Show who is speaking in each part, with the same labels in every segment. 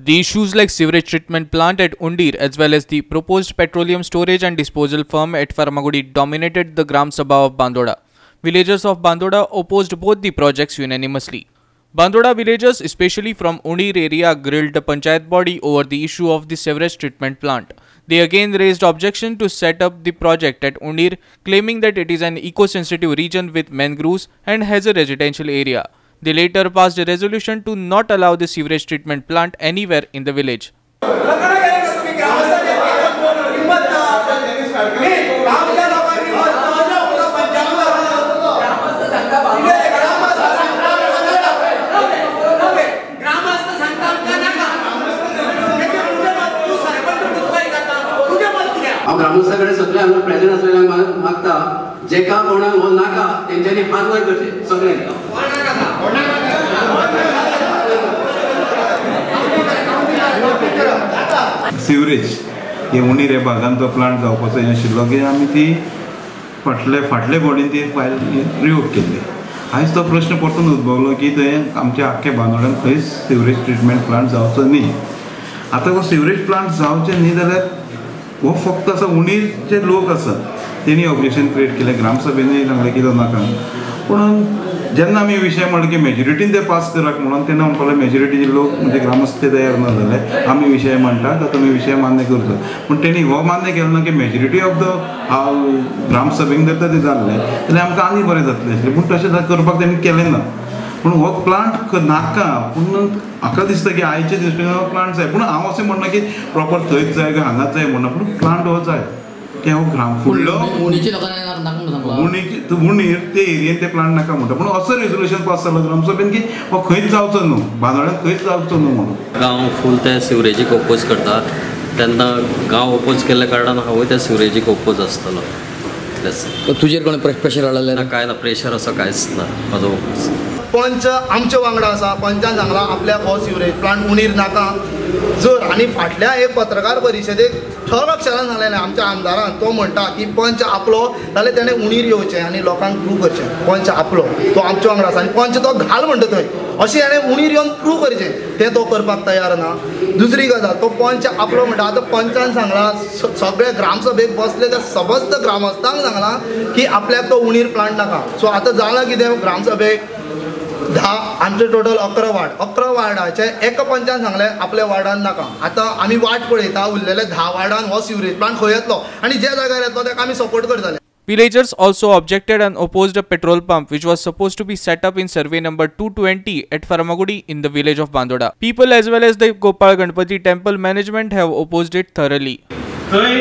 Speaker 1: The issues like sewage treatment plant at Undir as well as the proposed petroleum storage and disposal firm at Faramagudi dominated the Gram Sabha of Bandoda. Villagers of Bandoda opposed both the projects unanimously. Bandoda villagers, especially from Undir area, grilled the Panchayat body over the issue of the sewage treatment plant. They again raised objection to set up the project at Undir, claiming that it is an eco-sensitive region with mangroves and has a residential area. They later passed a resolution to not allow the sewage treatment plant anywhere in the village.
Speaker 2: ग्रामस्थाकडे सगळे हांगा present असलेल्यांक मागता जेका कोणाक हो नाका तेंच्यांनी हात वयर करचे सगळ्यांनी
Speaker 3: सिवरेज हे उणीर हे भागांत तो प्लांट जावपाचो हें आशिल्लो की आमी ती फाटले बॉडीन ती फायल रिवोक केल्ली. आयज तो प्रश्न परतून उद्भवलो की थंय आमच्या आख्या बांदोड्यान खंयच सिवरेज ट्रिटमेंट प्लांट जावचो न्ही. आतां हो सिवरेज प्लांट जावचें न्ही जाल्यार हो फक्त असं उणीरचे लोक आसात तेणी ऑब्जेक्शन क्रिएट केलें. ग्रामसभेनूय सांगलें की तो नाका, पूण जेन्ना आमी विशय म्हणलो की मेजॉरिटीन ते पास कराक म्हणून तेन्ना म्हणपाक मेजॉरिटीचे लोक म्हणजे ग्रामस्थ ते तयार ना जाले. आमी विशय म्हणटात तर तुमी विशय मान्य करचो, पूण तेणी हो मान्य केलो ना की मेजॉरिटी ऑफ द ग्रामसभेक जर ते जाल्ले जाल्यार आमकां आनी बरें जातलें आसलें, पूण तशें करपाक तेणी केलें ना. पूण हो प्लांट नाका, पूण म्हाका दिसता की आयच्या दृश्टीन प्लांट जाय, पूण हांव अशें म्हणना की प्रॉपर थंयच जाय काय हांगाच जाय म्हणना, पूण प्लांट हो जाय की हो ग्राम फुडलो उणीर ते एरियेन ते प्लांट नाका म्हणटा. पूण असो रेजोल्युशन पास जालो ग्रामसभेन की हो खंयच जावचो न्हू, बांदोड्यात खंयच जावचो न्हू म्हणून.
Speaker 4: गांव फूल ते सिवरेजीक ओपोज करता तेन्ना गांव ओपोज केल्ल्या कारणान हांवूय त्या सिवरेजीक ओपोज आसतलो.
Speaker 5: तुजेर कोणी प्रेशर हाडलें?
Speaker 4: काय ना, प्रेशर असो कांयच ना म्हाजो ओपोज.
Speaker 6: पंच आमच्या वांगडा आसा, पंचान सांगला आपल्याक हो सिवरेज प्लांट उणीर नाका. जर आनी फाटल्या एक पत्रकार परिशदेक ठळक अक्षरान सांगलेलें आमच्या आमदारान, तो म्हणटा की पंच आपलो जाल्यार ताणें उणीर येवचें आनी लोकांक प्रूव करचें. पंच आपलो तो आमच्या वांगडा आसा आनी पंच तो घाल म्हणटा थंय, अशें हाणें उणीर येवन प्रूव करचें तें तो करपाक तयार ना. दुसरी गजाल, तो पंच आपलो म्हणटा. आतां पंचान सांगला सगळे ग्रामसभेक बसले त्या समस्त ग्रामस्थांक सांगला की आपल्याक तो उणीर प्लांट नाका. सो आतां जालां कितें, ग्रामसभेक 10 आमचे टोटल 11 वार्डाचे एका पंचान सांगले आपल्या वार्डान नाका. आतां आमी वाट पळयता उरलेले 10 वार्डान हो सिवरेज प्लांट खंय येतलो आनी जे जाग्यार येतलो ताका आमी सपोर्ट करतले.
Speaker 1: Villagers also objected and opposed a petrol pump which was supposed to be set up in survey number 220 at Faramagudi in the village of Bandoda. People as well as the Gopal Ganpati temple management have opposed it thoroughly.
Speaker 7: थंय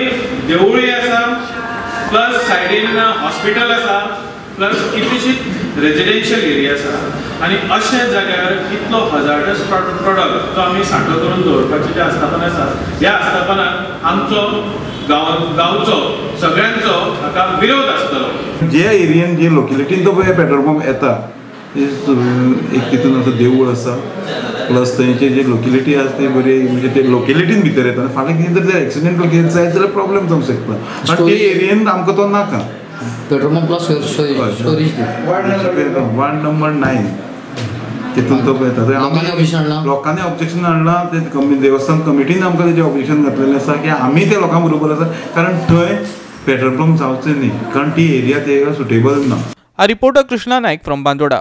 Speaker 7: देवळी आसा, plus सायडीन hospital आसा, plus कितलीशीच residential area आसा आनी अशा जाग्यार इतलो hazardous product जो आमी सांठो करून दवरपाचे जे आस्थापन आसा, ह्या आस्थापनाक आमचो गांवचो सगळ्यांचो हाका विरोध आसतलो.
Speaker 3: जे एरियेन जे लोकेलिटीन तो पळय पेट्रोल पंप येता एक तितून असो देवूळ आसा, प्लस थंयचे जे लोकेलिटी आसा ती बरी म्हणजे ते लोकेलिटीन भितर येता. फाल्यां कितें जर एक्सिडेंट केस जायत जाल्यार प्रॉब्लेम जावंक शकता. आनी ते एरियेन आमकां तो नाका.
Speaker 5: Petrol pump storage
Speaker 3: ward number 9 तितून तो येता. लोकांनी ऑब्जेक्शन हाडलां, ते देवस्थान कमिटीन आमकां तेजें ऑब्जेक्शन घातलेलें आसा की आमी त्या लोकां बरोबर आसा, कारण थंय पेट्रोल पंप जावचें न्ही, कारण ती एरिया ते सुटेबल ना.
Speaker 1: A reporter Krishna Naik from Bandoda.